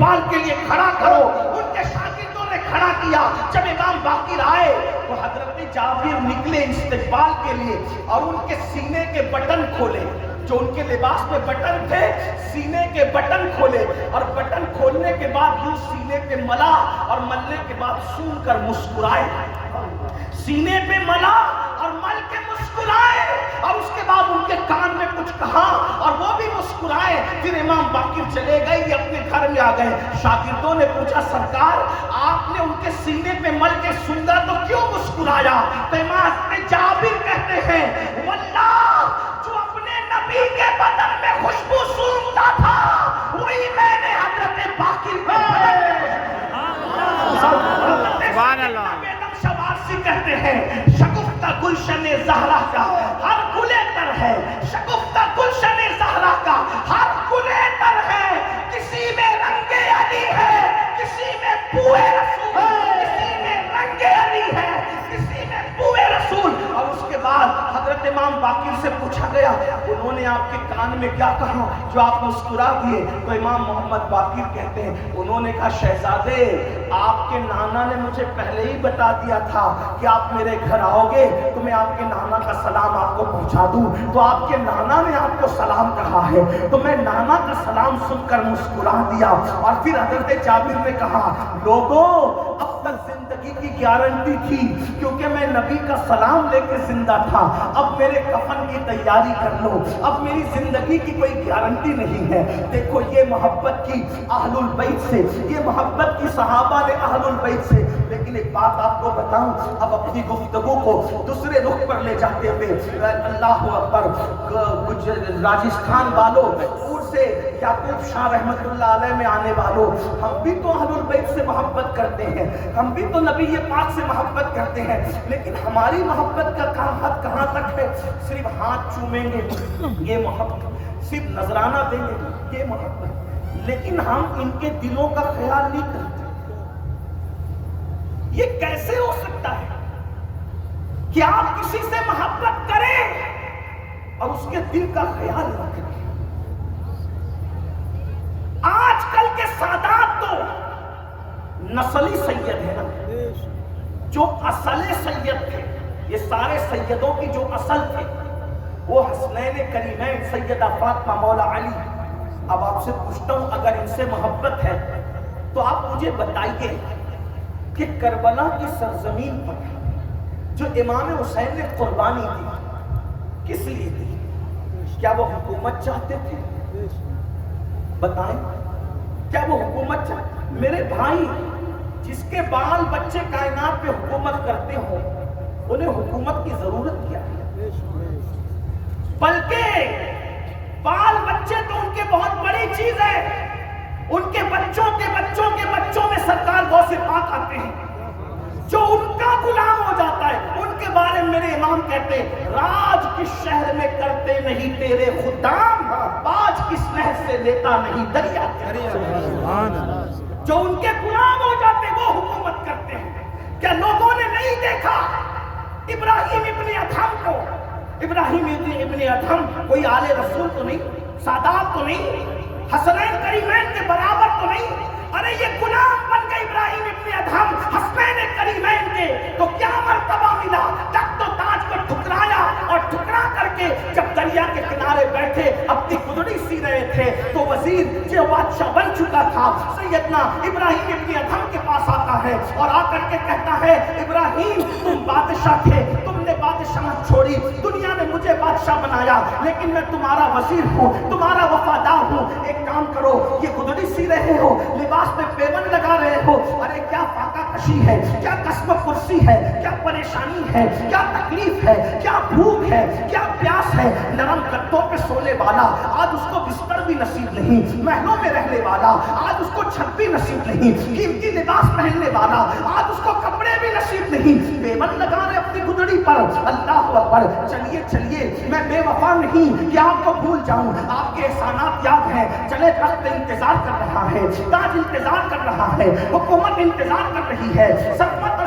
استقبال کے لیے کھڑا کرو. ان کے شاگردوں نے کھڑا کیا. جب امام باقر آئے تو حضرت جابر نکلے استقبال کے لیے اور ان کے سینے کے بٹن کھولے. جو ان کے لباس میں بٹن تھے, سینے کے بٹن کھولے, اور بٹن کھولنے کے بعد یوں سینے پہ ملا اور ملنے کے بعد سون کر مسکرائے. سینے پہ ملا اور مل کے مسکرائے, اور اس کے بعد ان کے کان میں کچھ کہا اور وہ بھی مسکرائے. پھر امام باقر چلے گئے, یہ اپنے گھر میں آ گئے. شاگردوں نے پوچھا سرکار آپ نے ان کے سینے پہ مل کے سنا تو کیوں مسکرایا؟ تو امام جابر کہتے ہیں واللہ جو اپنے نبی کے بدن میں خوشبو سونگتا تھا وہی میں نے حضرت باقر کے بدن میں سبحان اللہ. شوارسی کہتے ہیں شگفتہ گلشن زہرا کا ہر گلے تر ہے, شگفتہ گلشن زہرا کا ہر گلے تر ہے. کسی میں رنگ علی ہے, کسی میں بوئے رسول, کسی میں رنگ علی ہے, کسی میں بوئے رسول. اور اس کے بعد حضرت امام باقر سے پوچھا گیا انہوں نے آپ کے کان میں کیا کہا جو آپ مسکرا دیے؟ تو امام محمد باقر کہتے ہیں انہوں نے کہا شہزادے آپ کے نانا نے مجھے پہلے ہی بتا دیا تھا کہ آپ میرے گھر آؤ گے تو میں آپ کے نانا کا سلام آپ کو پہنچا دوں. تو آپ کے نانا نے آپ کو سلام کہا ہے تو میں نانا کا سلام سن کر مسکرا دیا. اور پھر حضرت جابر نے کہا لوگوں اب تک زندگی کی گارنٹی تھی کیونکہ میں نبی کا سلام لے کے زندہ تھا, اب میرے کفن کی تیاری کر لو, اب میری زندگی کی کوئی گارنٹی نہیں ہے. دیکھو یہ محبت کی اہل البیت سے, یہ محبت کی صحابہ نے اہل البیت سے. لیکن ایک بات آپ کو بتاؤں, اب اپنی گفتگو کو دوسرے رخ پر لے جاتے ہوئے اللہ اکبر, راجستھان والوں, دور سے یعقوب شاہ رحمت اللہ علیہ میں آنے والوں, ہم بھی تو اہل البیت سے محبت کرتے ہیں, ہم بھی تو نبی پاک سے محبت کرتے ہیں, لیکن ہماری محبت کا حد کہاں تک ہے؟ صرف ہاتھ چومیں گے یہ محبت, صرف نذرانہ دیں گے یہ محبت, لیکن ہم ان کے دلوں کا خیال نہیں کرتے. یہ کیسے ہو سکتا ہے کہ آپ کسی سے محبت کریں اور اس کے دل کا خیال نہ کریں؟ آج کل کے سادات تو نسلی سید ہے نا, جو اصل سید تھے, یہ سارے سیدوں کی جو اصل تھے وہ حسنین کریمین سیدہ فاطمہ مولا علی. اب آپ سے پوچھتا ہوں اگر ان سے محبت ہے تو آپ مجھے بتائیے کہ کربلا کی سرزمین پر جو امام حسین نے قربانی دی کس لیے دی؟ کیا وہ حکومت چاہتے تھے؟ بتائیں, کیا وہ حکومت چاہتے؟ میرے بھائی جس کے بال بچے کائنات پہ حکومت کرتے ہوں انہیں حکومت کی ضرورت کیا ہے؟ بلکہ بال بچے تو ان کے بہت بڑی چیز ہے, ان کے بچوں کے بچوں کے بچوں میں سرکار غوث پاک آتے ہیں. جو ان کا غلام ہو جاتا ہے ان کے بارے میں میرے امام کہتے ہیں راج کس شہر میں کرتے نہیں تیرے خدام, باج کس نہر سے لیتا نہیں دریا. جو ان کے غلام ہو جاتے وہ حکومت کرتے ہیں. کیا لوگوں نے نہیں دیکھا ابراہیم ابن ادھم کو؟ ابراہیم ابن ادھم کوئی آل رسول تو نہیں, سادات تو نہیں, حسنین کریمین کے برابر تو نہیں. ارے یہ غلام بن گئے ابراہیم ابن ادھم حسنین کریمین کے, تو کیا مرتبہ ملا؟ تخت و تاج کو ٹھکرایا اور ٹھکرا کر کے جب دریا کے کنارے بیٹھے اپنی گدڑی سی رہے تھے تو وزیر جو بادشاہ بن چکا تھا سیدنا ابراہیم ابن ادھم کے پاس آتا ہے اور آ کر کے کہتا ہے ابراہیم تم بادشاہ تھے, تم نے بادشاہ چھوڑی, دنیا نے مجھے بادشاہ بنایا, لیکن میں تمہارا وزیر ہوں, تمہارا وفادار ہوں. ایک کام کرو, یہ گدڑی سی رہے ہو, لباس میں پیون لگا رہے ہو, ارے کیا فاقہ کشی ہے, کیا قسم کرسی ہے, کیا پریشانی ہے, کیا تکلیف ہے, کیا بھوک ہے, کیا پیاس ہے. نرم گدوں پہ سونے والا آج اس کو بستر بھی نصیب نہیں, محلوں میں رہنے والا آج اس کو چھت بھی نصیب نہیں, قیمتی لباس پہننے والا آج اس کو کپڑے بھی نصیب نہیں, پیون لگا رہے اپنی گدڑی پر. اللہ اکبر. چلیے چلیے, میں بے وفا نہیں کہ آپ کو بھول جاؤں, آپ کے احسانات یاد ہیں. چلے تخت انتظار کر رہا ہے, تاج انتظار کر رہا ہے, حکومت انتظار کر رہی ہے, سرمت اور